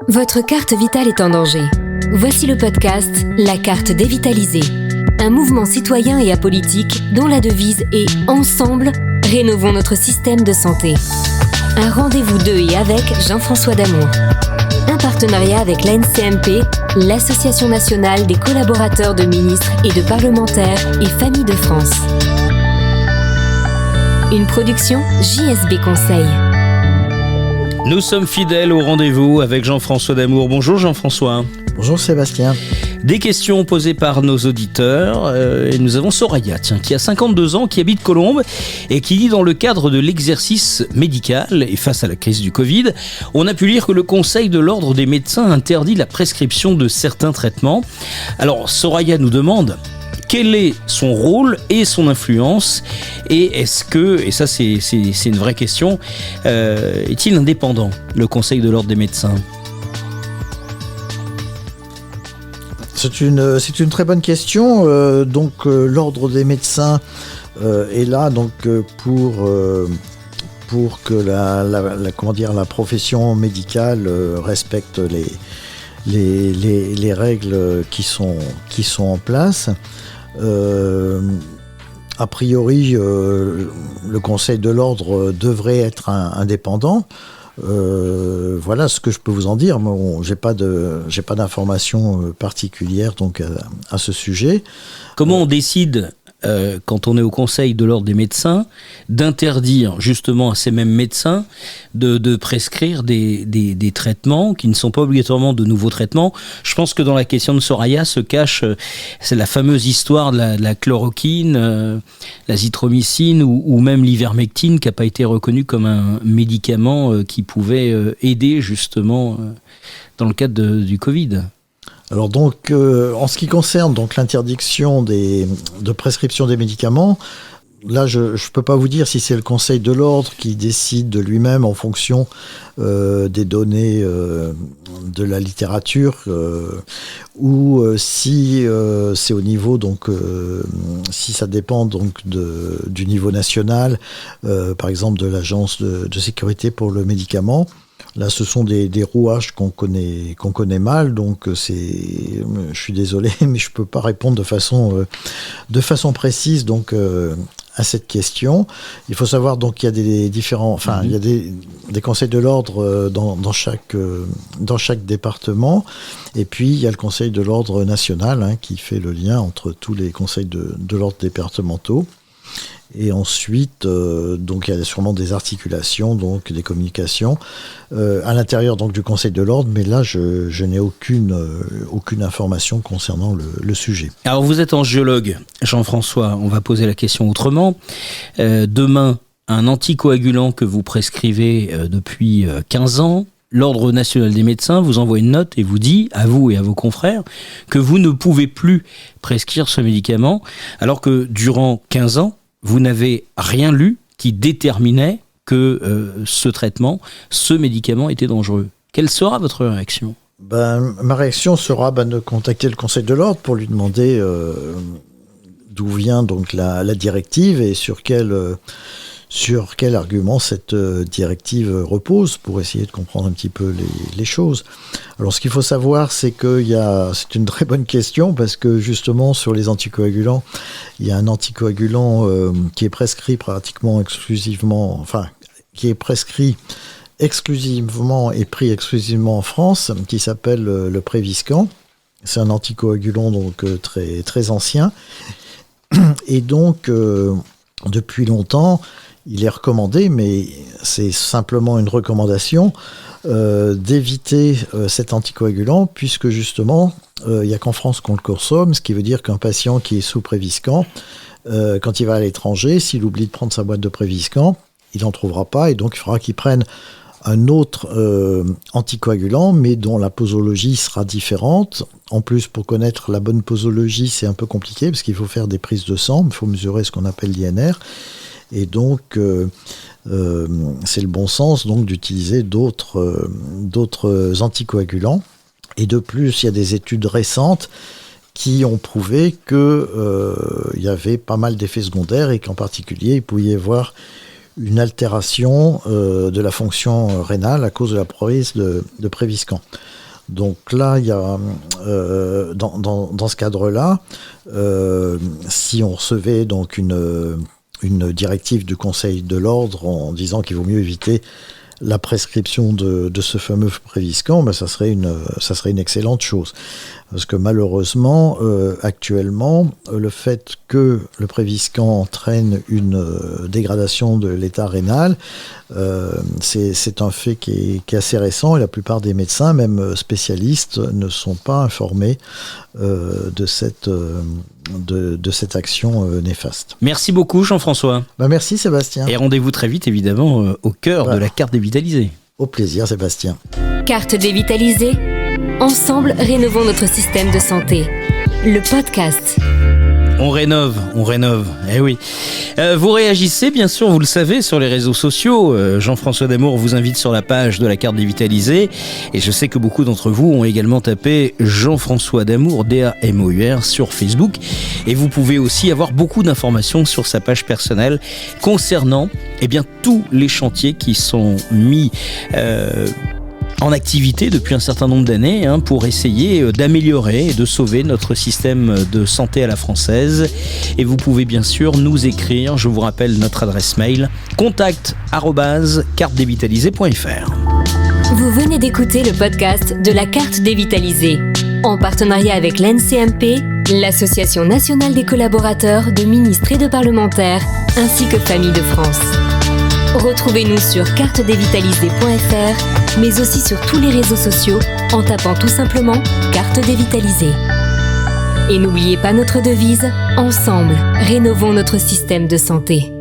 Votre carte vitale est en danger. Voici le podcast La carte dévitalisée. Un mouvement citoyen et apolitique dont la devise est « Ensemble, rénovons notre système de santé ». Un rendez-vous de et avec Jean-François Damour. Un partenariat avec l'ANCMP, l'Association nationale des collaborateurs de ministres et de parlementaires et familles de France. Une production JSB Conseil. Nous sommes fidèles au rendez-vous avec Jean-François Damour. Bonjour Jean-François. Bonjour Sébastien. Des questions posées par nos auditeurs. Et nous avons Soraya, qui a 52 ans, qui habite Colombes et qui dit dans le cadre de l'exercice médical et face à la crise du Covid, on a pu lire que le Conseil de l'Ordre des médecins interdit la prescription de certains traitements. Alors Soraya nous demande quel est son rôle et son influence et est-ce que, et ça c'est une vraie question, est-il indépendant, le Conseil de l'Ordre des médecins ? C'est une très bonne question. L'Ordre des médecins est là pour que la profession médicale respecte les règles qui sont en place. A priori, le Conseil de l'Ordre devrait être indépendant. Voilà ce que je peux vous en dire. Bon, j'ai pas d'informations particulières à ce sujet. Comment on décide quand on est au Conseil de l'Ordre des médecins d'interdire justement à ces mêmes médecins de prescrire des traitements qui ne sont pas obligatoirement de nouveaux traitements? Je pense que dans la question de Soraya se cache c'est la fameuse histoire de la chloroquine, l'azithromycine ou même l'ivermectine qui n'a pas été reconnu comme un médicament qui pouvait aider justement dans le cadre du Covid. Alors en ce qui concerne l'interdiction de prescription des médicaments, là je peux pas vous dire si c'est le Conseil de l'Ordre qui décide de lui-même en fonction des données de la littérature ou si c'est au niveau si ça dépend du niveau national, par exemple de l'Agence de sécurité pour le médicament. Là, ce sont des rouages qu'on connaît mal, donc je suis désolé, mais je peux pas répondre de façon précise à cette question. Il faut savoir qu'il y a des différents, il y a des conseils de l'ordre dans chaque département, et puis il y a le Conseil de l'Ordre national qui fait le lien entre tous les conseils de l'ordre départementaux. Et ensuite, il y a sûrement des articulations, des communications à l'intérieur du Conseil de l'Ordre, mais là, je n'ai aucune information concernant le sujet. Alors, vous êtes angiologue, Jean-François. On va poser la question autrement. Demain, un anticoagulant que vous prescrivez depuis 15 ans, l'Ordre national des médecins vous envoie une note et vous dit, à vous et à vos confrères, que vous ne pouvez plus prescrire ce médicament, alors que durant 15 ans, vous n'avez rien lu qui déterminait que ce médicament était dangereux. Quelle sera votre réaction ? Ma réaction sera de contacter le Conseil de l'Ordre pour lui demander d'où vient la directive et sur quel argument cette directive repose, pour essayer de comprendre un petit peu les choses. Alors ce qu'il faut savoir, c'est c'est une très bonne question, parce que justement sur les anticoagulants, il y a un anticoagulant qui est prescrit pratiquement exclusivement, qui est prescrit exclusivement et pris exclusivement en France, qui s'appelle le Préviscan. C'est un anticoagulant très, très ancien. Et depuis longtemps, il est recommandé, mais c'est simplement une recommandation, d'éviter cet anticoagulant, puisque justement, il n'y a qu'en France qu'on le consomme, ce qui veut dire qu'un patient qui est sous Préviscan, quand il va à l'étranger, s'il oublie de prendre sa boîte de Préviscan, il n'en trouvera pas, et donc il faudra qu'il prenne un autre anticoagulant, mais dont la posologie sera différente. En plus, pour connaître la bonne posologie, c'est un peu compliqué, parce qu'il faut faire des prises de sang, il faut mesurer ce qu'on appelle l'INR, et c'est le bon sens d'utiliser d'autres anticoagulants. Et de plus, il y a des études récentes qui ont prouvé qu'il y avait pas mal d'effets secondaires et qu'en particulier, il pouvait y avoir une altération de la fonction rénale à cause de la prise de Préviscan. Donc là, il y a dans ce cadre-là, si on recevait donc une directive du Conseil de l'Ordre en disant qu'il vaut mieux éviter la prescription de ce fameux Préviscan, ça serait une excellente chose. Parce que malheureusement, actuellement, le fait que le Préviscan entraîne une dégradation de l'état rénal, c'est un fait qui est assez récent, et la plupart des médecins, même spécialistes, ne sont pas informés de cette action néfaste. Merci beaucoup Jean-François. Merci Sébastien. Et rendez-vous très vite évidemment au cœur de la carte dévitalisée. Au plaisir Sébastien. Carte dévitalisée. Ensemble, rénovons notre système de santé. Le podcast. On rénove. Eh oui. Vous réagissez, bien sûr, vous le savez, sur les réseaux sociaux. Jean-François D'Amour vous invite sur la page de la carte dévitalisée. Et je sais que beaucoup d'entre vous ont également tapé Jean-François D'Amour, D-A-M-O-U-R, sur Facebook. Et vous pouvez aussi avoir beaucoup d'informations sur sa page personnelle concernant tous les chantiers qui sont mis en activité depuis un certain nombre d'années pour essayer d'améliorer et de sauver notre système de santé à la française. Et vous pouvez bien sûr nous écrire, je vous rappelle notre adresse mail, contact@cartedévitalisée.fr. Vous venez d'écouter le podcast de la carte dévitalisée, en partenariat avec l'NCMP, l'Association nationale des collaborateurs de ministres et de parlementaires, ainsi que Famille de France. Retrouvez-nous sur cartedévitalisée.fr, mais aussi sur tous les réseaux sociaux en tapant tout simplement Carte dévitalisée. Et n'oubliez pas notre devise, ensemble, rénovons notre système de santé.